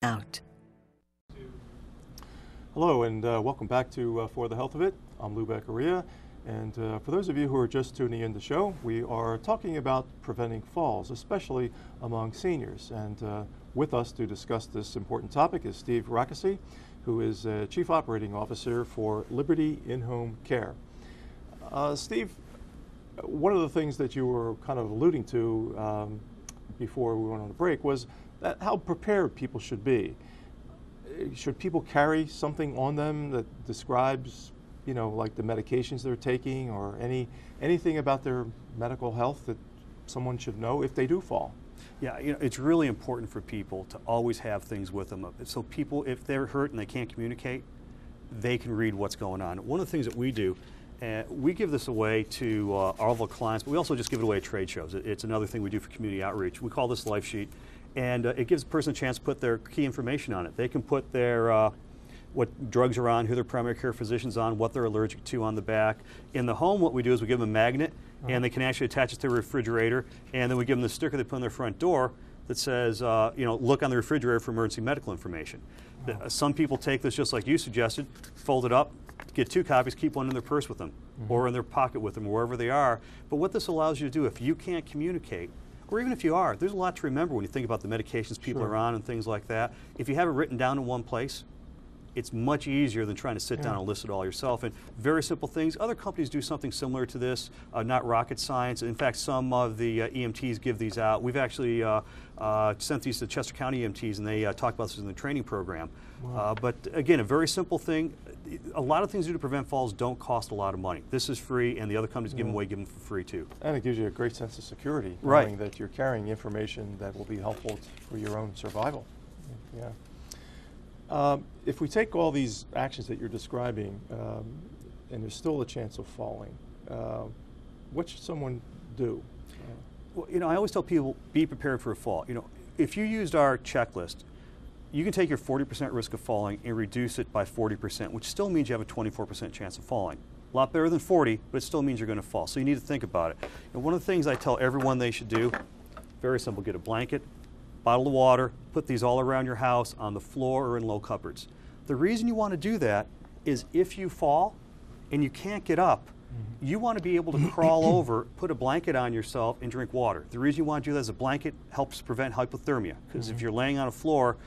out. Hello and welcome back to For the Health of It. I'm Lou Beccaria, and for those of you who are just tuning in the show, we are talking about preventing falls, especially among seniors. And with us to discuss this important topic is Steve Rakoczy, who is Chief Operating Officer for Liberty In-Home Care. Steve, one of the things that you were kind of alluding to before we went on the break was that how prepared people should be. Should people carry something on them that describes, you know, like the medications they're taking or anything about their medical health that someone should know if they do fall? Yeah, you know, it's really important for people to always have things with them. So people, if they're hurt and they can't communicate, they can read what's going on. One of the things that we do, we give this away to all of our clients, but we also just give it away at trade shows. It's another thing we do for community outreach. We call this Life Sheet. And it gives a person a chance to put their key information on it. They can put their what drugs are on, who their primary care physician's on, what they're allergic to on the back. In the home, what we do is we give them a magnet, and they can actually attach it to a refrigerator, and then we give them the sticker they put on their front door that says, you know, look on the refrigerator for emergency medical information. Some people take this just like you suggested, fold it up, get 2 copies, keep one in their purse with them, or in their pocket with them, or wherever they are. But what this allows you to do, if you can't communicate, or even if you are, there's a lot to remember when you think about the medications people are on and things like that. If you have it written down in one place, it's much easier than trying to sit down and list it all yourself. And very simple things. Other companies do something similar to this, not rocket science. In fact, some of the EMTs give these out. We've actually sent these to Chester County EMTs, and they talk about this in the training program. Wow. But again, a very simple thing. A lot of things to do to prevent falls don't cost a lot of money. This is free, and the other companies give them for free too. And it gives you a great sense of security, knowing that you're carrying information that will be helpful for your own survival. Yeah. If we take all these actions that you're describing, and there's still a chance of falling, what should someone do? Well, you know, I always tell people, be prepared for a fall. You know, if you used our checklist, you can take your 40% risk of falling and reduce it by 40%, which still means you have a 24% chance of falling. A lot better than 40, but it still means you're going to fall. So you need to think about it. And one of the things I tell everyone they should do, very simple, get a blanket, bottle of water, put these all around your house, on the floor or in low cupboards. The reason you want to do that is if you fall and you can't get up, you want to be able to crawl over, put a blanket on yourself, and drink water. The reason you want to do that is a blanket helps prevent hypothermia, because if you're laying on a floor,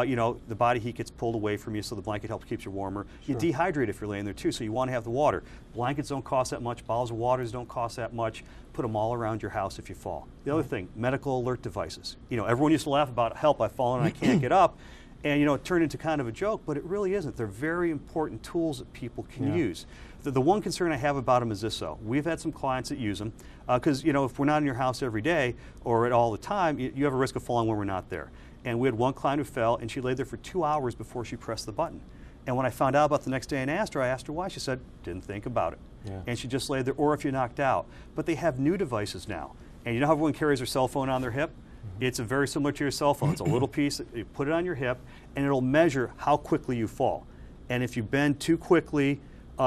you know, the body heat gets pulled away from you, so the blanket helps keep you warmer. You dehydrate if you're laying there too, so you want to have the water. Blankets don't cost that much, bottles of waters don't cost that much. Put them all around your house if you fall. The other thing, medical alert devices. You know, everyone used to laugh about, help, I've fallen and I can't get up. And you know, it turned into kind of a joke, but it really isn't. They're very important tools that people can use. The one concern I have about them is this though. We've had some clients that use them, because you know, if we're not in your house every day or at all the time, you have a risk of falling when we're not there. And we had one client who fell, and she laid there for 2 hours before she pressed the button. And when I found out about the next day and asked her, I asked her why. She said, didn't think about it. And she just laid there, or if you knocked out. But they have new devices now. And you know how everyone carries their cell phone on their hip? It's very similar to your cell phone. It's a little piece, you put it on your hip, and it'll measure how quickly you fall. And if you bend too quickly,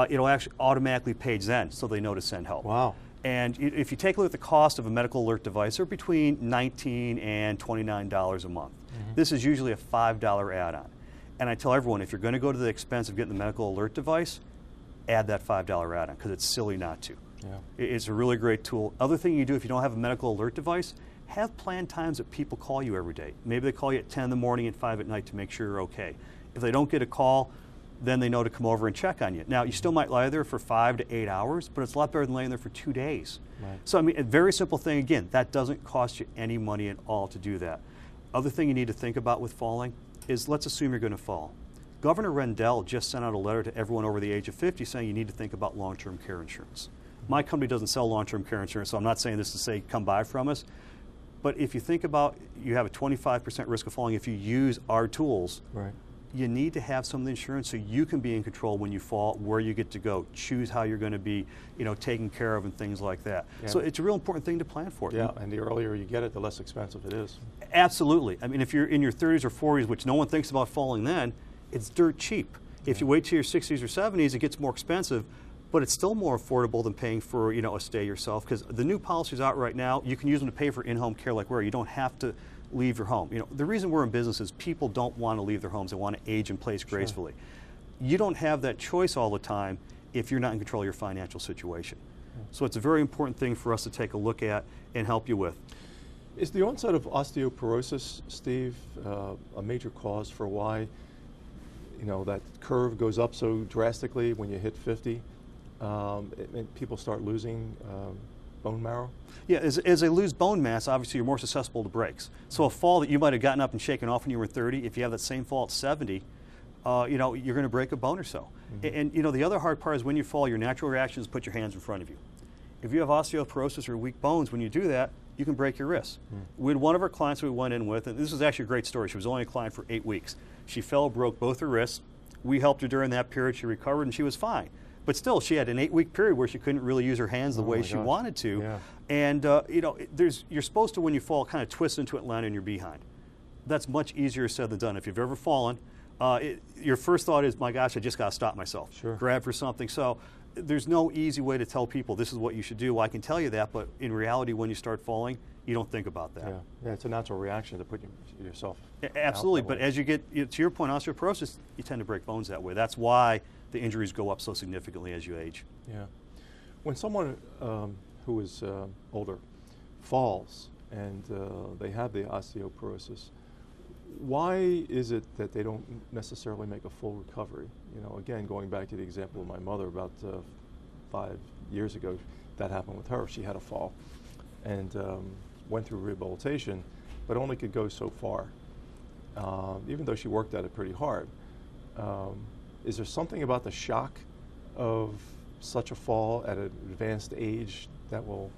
it'll actually automatically page then, so they know to send help. Wow. And if you take a look at the cost of a medical alert device, they're between $19 and $29 a month. This is usually a $5 add-on. And I tell everyone, if you're going to go to the expense of getting the medical alert device, add that $5 add-on, because it's silly not to. It's a really great tool. Other thing you do if you don't have a medical alert device, have planned times that people call you every day. Maybe they call you at 10 in the morning and 5 at night to make sure you're okay. If they don't get a call, then they know to come over and check on you. Now, you still might lie there for 5 to 8 hours, but it's a lot better than laying there for 2 days. So, I mean, a very simple thing, again, that doesn't cost you any money at all to do that. Other thing you need to think about with falling is, let's assume you're going to fall. Governor Rendell just sent out a letter to everyone over the age of 50 saying you need to think about long-term care insurance. My company doesn't sell long-term care insurance, so I'm not saying this to say come buy from us. But if you think about, you have a 25% risk of falling if you use our tools, you need to have some of the insurance so you can be in control when you fall, where you get to go, choose how you're going to be, you know, taken care of and things like that. So it's a real important thing to plan for. And the earlier you get it, the less expensive it is. Absolutely. I mean, if you're in your 30s or 40s, which no one thinks about falling then, it's dirt cheap. If you wait till your 60s or 70s, it gets more expensive, but it's still more affordable than paying for, you know, a stay yourself, because the new policies out right now, you can use them to pay for in-home care like where you don't have to leave your home. You know, the reason we're in business is people don't want to leave their homes. They want to age in place gracefully. Sure. You don't have that choice all the time if you're not in control of your financial situation. So it's a very important thing for us to take a look at and help you with. Is the onset of osteoporosis, Steve, a major cause for why, you know, that curve goes up so drastically when you hit 50? And people start losing bone marrow? Yeah, as they lose bone mass, obviously you're more susceptible to breaks. So a fall that you might have gotten up and shaken off when you were 30, if you have that same fall at 70, you know, you're going to break a bone or so. And you know, the other hard part is when you fall, your natural reaction is to put your hands in front of you. If you have osteoporosis or weak bones, when you do that, you can break your wrists. We had one of our clients we went in with, and this was actually a great story. She was only a client for 8 weeks. She fell, broke both her wrists. We helped her during that period. She recovered, and she was fine. But still, she had an 8-week period where she couldn't really use her hands the way she wanted to. Yeah. And you know, you're supposed to, when you fall, kind of twist into it and land on your behind. That's much easier said than done. If you've ever fallen, your first thought is, my gosh, I just got to stop myself. Sure. Grab for something. So there's no easy way to tell people this is what you should do. Well, I can tell you that, but in reality, when you start falling, you don't think about that. Yeah, it's a natural reaction to put yourself Absolutely, out but as you get, to your point, osteoporosis, you tend to break bones that way. That's why the injuries go up so significantly as you age. Yeah. When someone who is older falls and they have the osteoporosis, why is it that they don't necessarily make a full recovery? You know, again, going back to the example of my mother about 5 years ago, that happened with her. She had a fall and went through rehabilitation, but only could go so far, even though she worked at it pretty hard. Is there something about the shock of such a fall at an advanced age that will,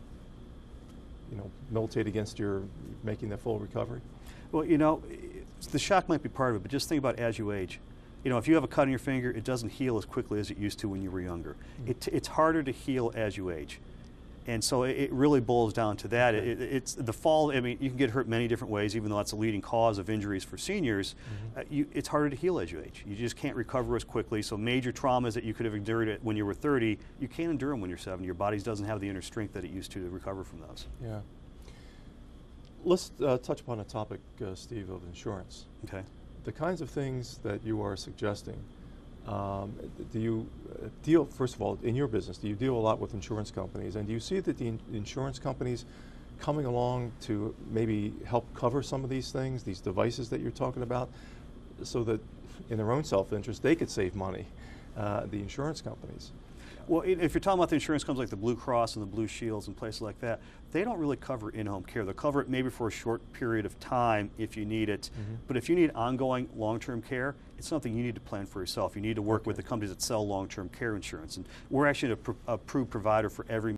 you know, militate against your making that full recovery? Well, you know, the shock might be part of it, but just think about as you age. You know, if you have a cut on your finger, it doesn't heal as quickly as it used to when you were younger. It's harder to heal as you age. And so it really boils down to that. It's the fall. I mean, you can get hurt many different ways, even though that's a leading cause of injuries for seniors. It's harder to heal as you age. You just can't recover as quickly. So major traumas that you could have endured when you were 30, you can't endure them when you're 70. Your body doesn't have the inner strength that it used to recover from those. Yeah. Let's touch upon a topic, Steve, of insurance. Okay. The kinds of things that you are suggesting, do you deal, first of all, in your business, do you deal a lot with insurance companies? And do you see that the insurance companies coming along to maybe help cover some of these things, these devices that you're talking about, so that in their own self-interest, they could save money, the insurance companies? Well, if you're talking about the insurance companies like the Blue Cross and the Blue Shields and places like that, they don't really cover in-home care. They'll cover it maybe for a short period of time if you need it. But if you need ongoing long-term care, it's something you need to plan for yourself. You need to work with the companies that sell long-term care insurance. And we're actually an approved provider for every